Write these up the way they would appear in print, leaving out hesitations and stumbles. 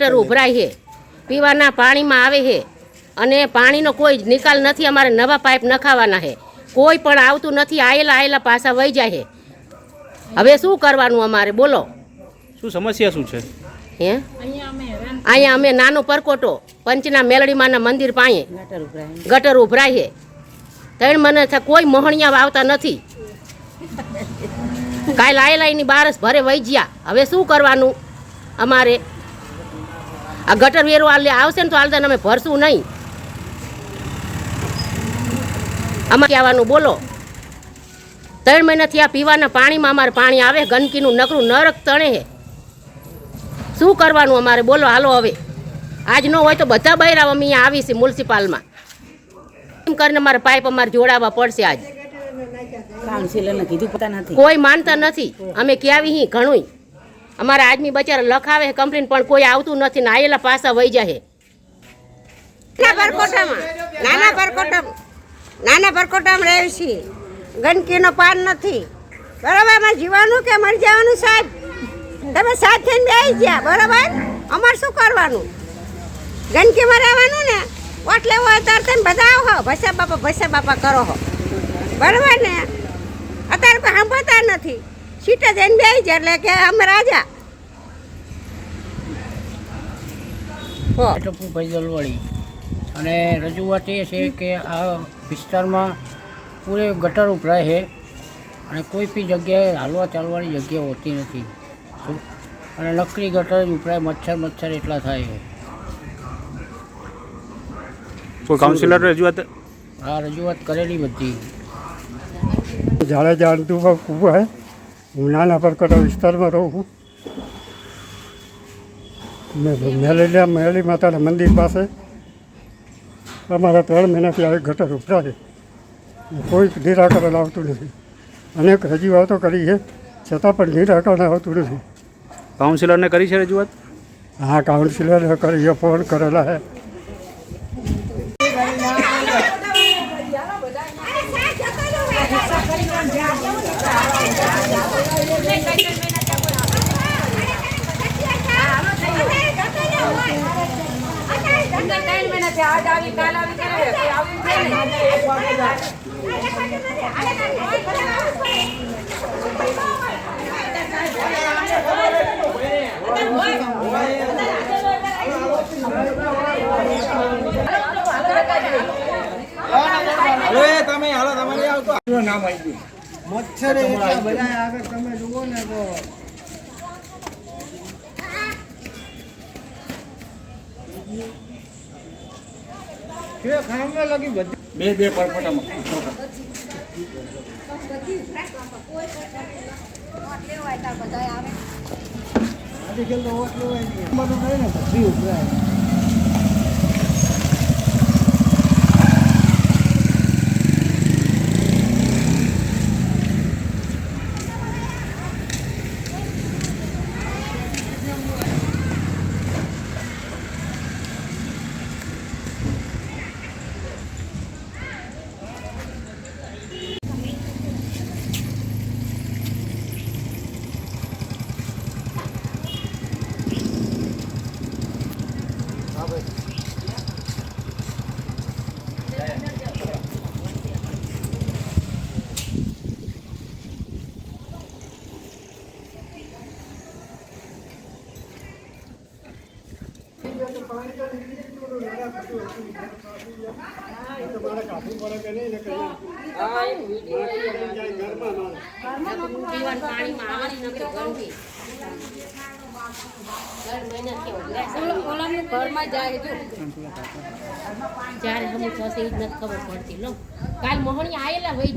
ગટર ઉભરાય છે, પીવાના પાણીમાં આવે છે અને પાણીનો કોઈ નિકાલ નથી. અમારે નવા પાઇપ નખાવાના છે, કોઈ પણ આવતું નથી. આયેલા પાછા વહી જાય છે. હવે શું કરવાનું અમારે બોલો? શું સમસ્યા શું છે? હે અહીંયા અમે નાનો પરકોટો પંચના મેલડીમાના મંદિર પાસે ગટર ઉભરાય છે. ત્રણ મને કોઈ મોહણિયા આવતા નથી. કાલ આયેલાની બારસ ભરે વહી ગયા. હવે શું કરવાનું અમારે? આ ગટર વેરો આવશે ને તો હાલતા અમે ભરશું નહીં. અમારે આવવાનું બોલો? 3 મહિનાથી આ પીવાના પાણીમાં અમારે પાણી આવે, ગંદકીનું નકરું નરક તણે છે. શું કરવાનું અમારે બોલો? હાલો હવે આજ ન હોય તો બધા બૈરાવ અમે અહીંયા આવીશું મ્યુનિસિપાલમાં. એમ કરીને અમારે પાઇપ અમારે જોડાવવા પડશે. આજ કોઈ માનતા નથી. અમે ક્યાવી હી ઘણું અમારા આદમી બચારા લખાવે કમ્પ્લેન પણ કોઈ આવતું નથી ને આયેલા પાછા વહી જાય. નાના પરકોટામાં રહે છે, ગંદકીનો પાન નથી. બરાબર, એમાં જીવાનું કે મરી જવાનું સાહેબ? તમે સાથ થઈને બેસી ગયા, બરાબર. અમારે શું કરવાનું? ગંદકીમાં રહેવાનું ને. વોટ લેવો હોય ત્યારે તમે બધા આવો, ભસા બાપા કરો હો, બરાબર ને. અત્યારે કોઈ સાંભળતા નથી. સીટે જઈને બેસી જાય એટલે કે અમે રાજા. ભાઈ અને રજૂઆત એ છે કે આ વિસ્તારમાં પૂરે ગટર ઉભરાય છે અને કોઈ બી જગ્યાએ હાલવા ચાલવાની જગ્યા હોતી નથી અને નકલી ગટર જ ઉભરાય. મચ્છર એટલા થાય છે. કોઈ કાઉન્સિલર રજૂઆત? હા, રજૂઆત કરેલી બધી. જાડેજા અંતુભા કુવા હું નાના પરકોટા વિસ્તારમાં રહું છું. મેલી માતાના મંદિર પાસે અમારા 3 મહિનાથી આ ગટર ઉભરાય. કોઈ નિરાકરણ આવતું નથી. અનેક રજૂઆતો કરી છે છતાં પણ નિરાકરણ આવતું નથી. કાઉન્સિલરને કરી છે રજૂઆત? હા, કાઉન્સિલરે કરી છે, ફોન કરેલા છે. મચ્છર એટલા બધા આગળ તમે જુઓ ને તો ખાવા લાગી બધી બે પરપોટામાં બધી ઉભરાય. જ્યારે હમ થશે એ જ નથી ખબર પડતી. લો કાલ મોહણી આયેલા વહી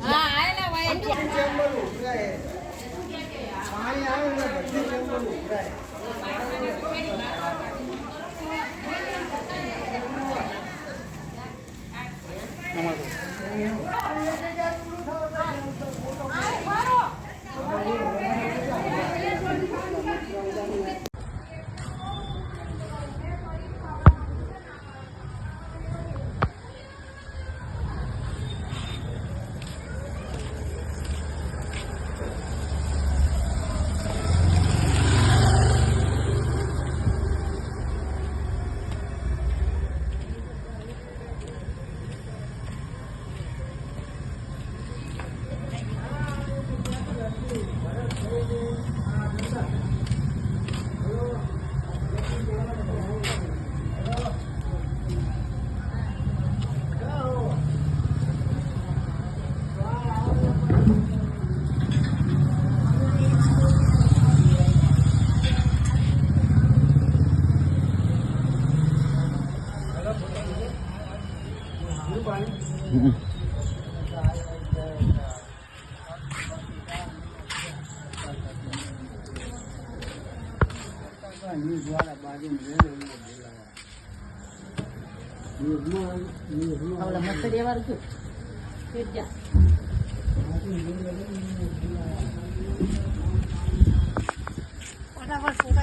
ફટાફટ